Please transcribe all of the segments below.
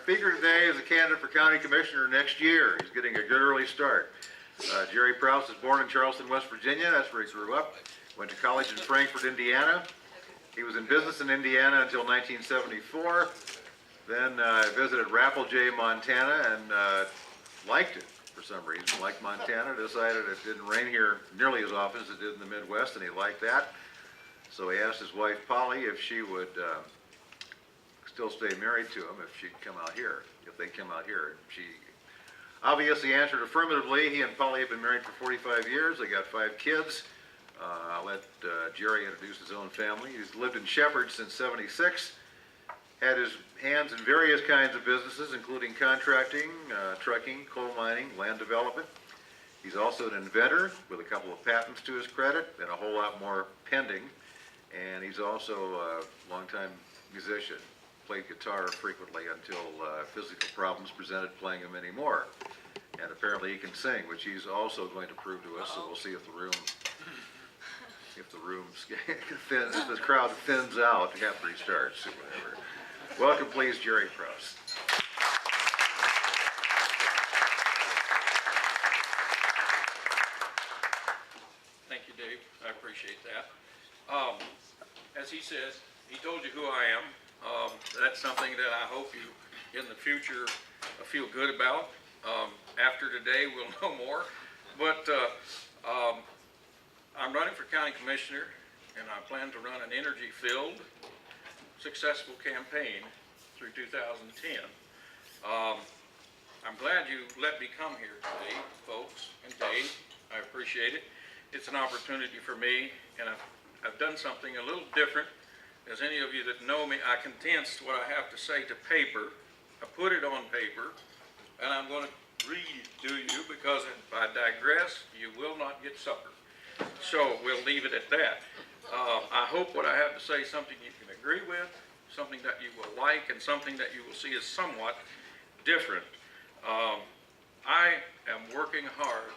speaker today is a candidate for county commissioner next year. He's getting a good early start. Jerry Prouse was born in Charleston, West Virginia. That's where he grew up. Went to college in Frankfort, Indiana. He was in business in Indiana until 1974. Then visited Rapelje, Montana, and liked it for some reason. Liked Montana. Decided it didn't rain here nearly as often as it did in the Midwest, and he liked that. So he asked his wife Polly if she would still stay married to him if she'd come out here, if they come out here. She obviously answered affirmatively. He and Polly have been married for 45 years. They got 5 kids. I'll let Jerry introduce his own family. He's lived in Shepherd since '76. Had his hands in various kinds of businesses, including contracting, trucking, coal mining, land development. He's also an inventor with a couple of patents to his credit and a whole lot more pending. And he's also a longtime musician. Played guitar frequently until physical problems prevented playing him anymore. And apparently he can sing, which he's also going to prove to us. So we'll see if the crowd thins out after he starts or whatever. Welcome, please, Jerry Prouse. Thank you, Dave. I appreciate that. As he says, he told you who I am. That's something that I hope you, in the future, feel good about. After today, we'll know more. But I'm running for county commissioner, and I plan to run an energy-filled, successful campaign through 2010. I'm glad you let me come here today, folks, and Dave. I appreciate it. It's an opportunity for me, and I've done something a little different. As any of you that know me, I condensed what I have to say to paper. I put it on paper, and I'm going to read it to you because if I digress, you will not get supper. So we'll leave it at that. I hope what I have to say is something you can agree with, something that you will like, and something that you will see as somewhat different. I am working hard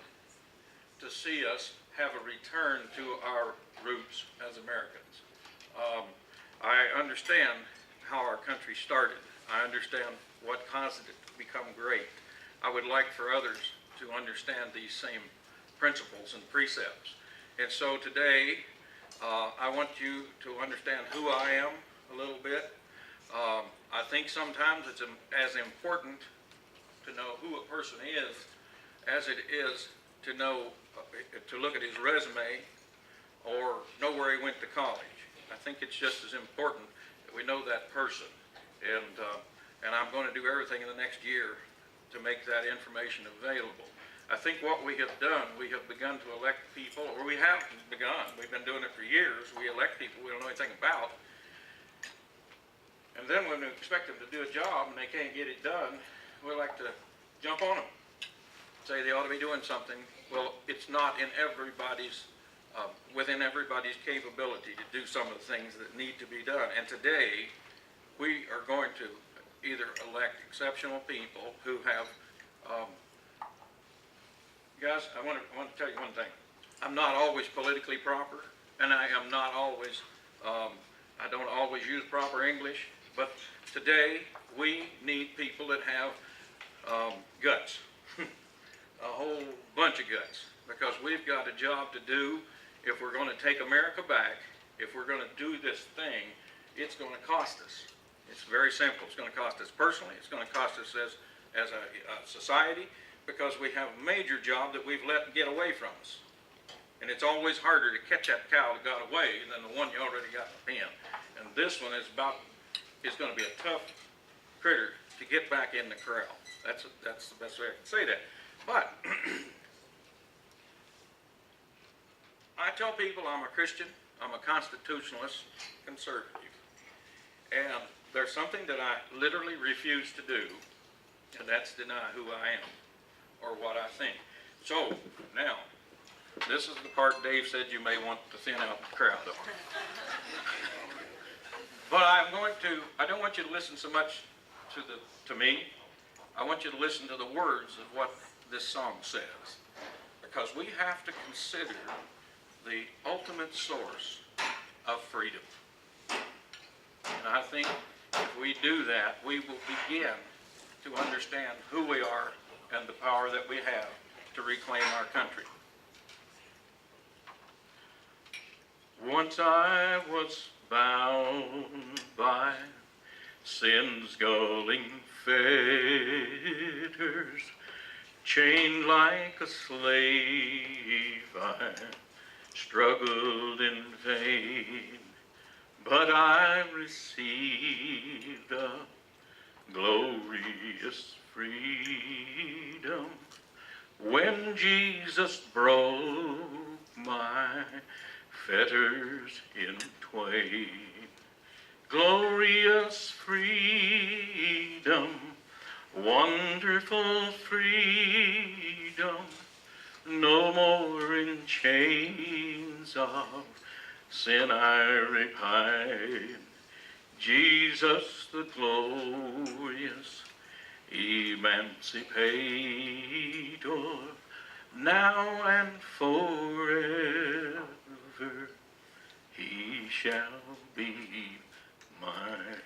to see us have a return to our roots as Americans. I understand how our country started. I understand what caused it to become great. I would like for others to understand these same principles and precepts. And so today, I want you to understand who I am a little bit. I think sometimes it's as important to know who a person is as it is to know, to look at his resume or know where he went to college. I think it's just as important that we know that person. And I'm going to do everything in the next year to make that information available. I think what we have done, we have begun to elect people, or we have begun, we've been doing it for years, we elect people we don't know anything about. And then when we expect them to do a job and they can't get it done, we like to jump on them, say they ought to be doing something. Well, it's not in everybody's, within everybody's capability to do some of the things that need to be done. And today, we are going to either elect exceptional people who have, guys, I want to tell you one thing. I'm not always politically proper, and I am not always, I don't always use proper English, but today we need people that have guts, a whole bunch of guts, because we've got a job to do. If we're going to take America back, if we're going to do this thing, it's going to cost us. It's very simple. It's going to cost us personally. It's going to cost us as a society, because we have a major job that we've let get away from us. And it's always harder to catch that cow that got away than the one you already got in the pen. And this one is going to be a tough critter to get back in the corral. That's the best way I can say that. But I tell people I'm a Christian, I'm a constitutionalist conservative. And there's something that I literally refuse to do, and that's deny who I am or what I think. So now, this is the part Dave said you may want to thin out the crowd on. But I don't want you to listen so much to me. I want you to listen to the words of what this song says. Because we have to consider the ultimate source of freedom. And I think if we do that, we will begin to understand who we are and the power that we have to reclaim our country. Once I was bound by sin's galling fetters, chained like a slave, I struggled in vain, but I received a glorious freedom when Jesus broke my fetters in twain. Glorious freedom, wonderful freedom, no more in chains of sin I repine. Jesus the glorious emancipator, now and forever he shall be mine.